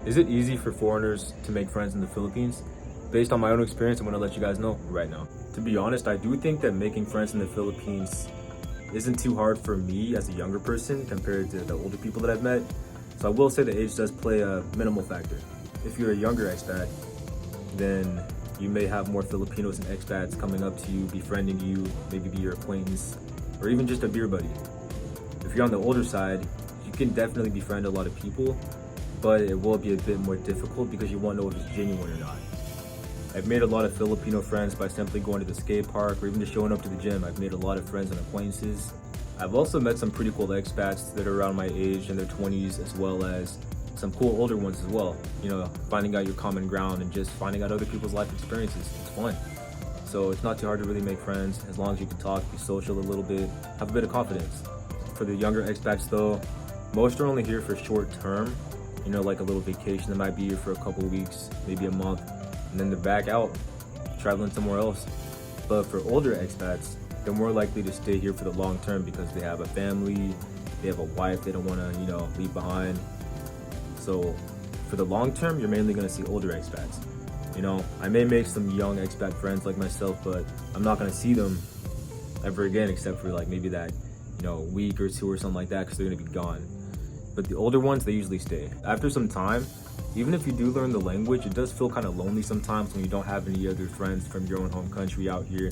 Is it easy for foreigners to make friends in the Philippines? Based on my own experience, I'm gonna let you guys know right now. To be honest, I do think that making friends in the Philippines isn't too hard for me as a younger person compared to the older people that I've met. So I will say that age does play a minimal factor. If you're a younger expat, then you may have more Filipinos and expats coming up to you, befriending you, maybe be your acquaintance, or even just a beer buddy. If you're on the older side, you can definitely befriend a lot of people, but it will be a bit more difficult because you won't know if it's genuine or not. I've made a lot of Filipino friends by simply going to the skate park or even just showing up to the gym. I've made a lot of friends and acquaintances. I've also met some pretty cool expats that are around my age in their 20s, as well as some cool older ones as well. You know, finding out your common ground and just finding out other people's life experiences. It's fun. So it's not too hard to really make friends as long as you can talk, be social a little bit, have a bit of confidence. For the younger expats though, most are only here for short term, you know, like a little vacation. They might be here for a couple of weeks, maybe a month, and then they're back out, traveling somewhere else. But for older expats, they're more likely to stay here for the long term because they have a family, they have a wife they don't want to, you know, leave behind. So for the long term, you're mainly going to see older expats. You know, I may make some young expat friends like myself, but I'm not going to see them ever again except for like maybe that, you know, week or two or something like that because they're going to be gone. But the older ones, they usually stay. After some time, even if you do learn the language, it does feel kind of lonely sometimes when you don't have any other friends from your own home country out here.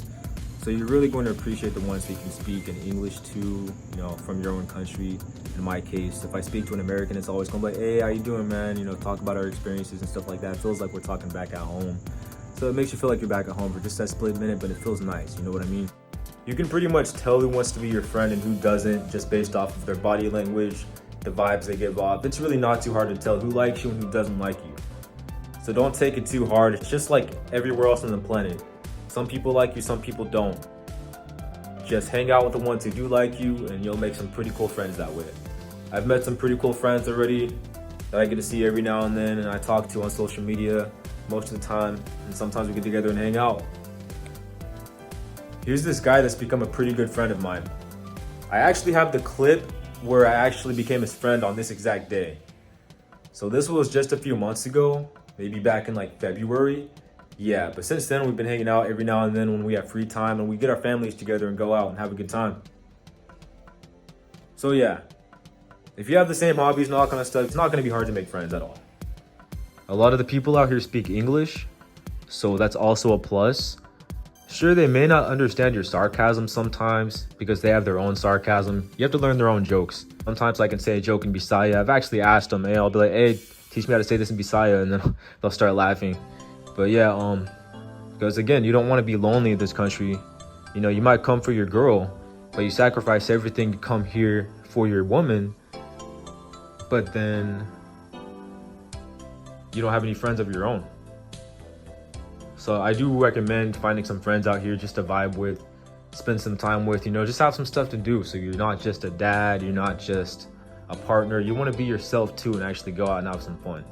So you're really going to appreciate the ones that you can speak in English to, you know, from your own country. In my case, if I speak to an American, it's always going to be like, hey, how you doing, man? You know, talk about our experiences and stuff like that. It feels like we're talking back at home. So it makes you feel like you're back at home for just that split minute, but it feels nice, you know what I mean? You can pretty much tell who wants to be your friend and who doesn't just based off of their body language, the vibes they give off. It's really not too hard to tell who likes you and who doesn't like you. So don't take it too hard. It's just like everywhere else on the planet. Some people like you, some people don't. Just hang out with the ones who do like you and you'll make some pretty cool friends that way. I've met some pretty cool friends already that I get to see every now and then and I talk to on social media most of the time, and sometimes we get together and hang out. Here's this guy that's become a pretty good friend of mine. I actually have the clip where I actually became his friend on this exact day. So this was just a few months ago, maybe back in like February. Yeah, but since then we've been hanging out every now and then when we have free time and we get our families together and go out and have a good time. So yeah, if you have the same hobbies and all that kind of stuff, it's not going to be hard to make friends at all. A lot of the people out here speak English, so that's also a plus. Sure, they may not understand your sarcasm sometimes because they have their own sarcasm. You have to learn their own jokes. Sometimes I can say a joke in Bisaya. I've actually asked them, hey, I'll be like, hey, teach me how to say this in Bisaya, and then they'll start laughing. But yeah, because again, you don't want to be lonely in this country. You know, you might come for your girl, but you sacrifice everything to come here for your woman, but then you don't have any friends of your own. So I do recommend finding some friends out here just to vibe with, spend some time with, you know, just have some stuff to do. So you're not just a dad, you're not just a partner. You want to be yourself too and actually go out and have some fun.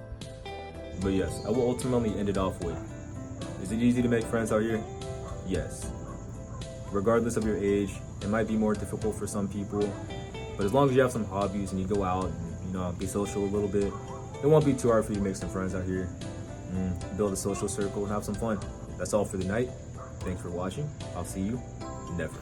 But yes, I will ultimately end it off with, is it easy to make friends out here? Yes. Regardless of your age, it might be more difficult for some people, but as long as you have some hobbies and you go out and, you know, be social a little bit, it won't be too hard for you to make some friends out here. Build a social circle and have some fun. That's all for the night. Thanks for watching. I'll see you never.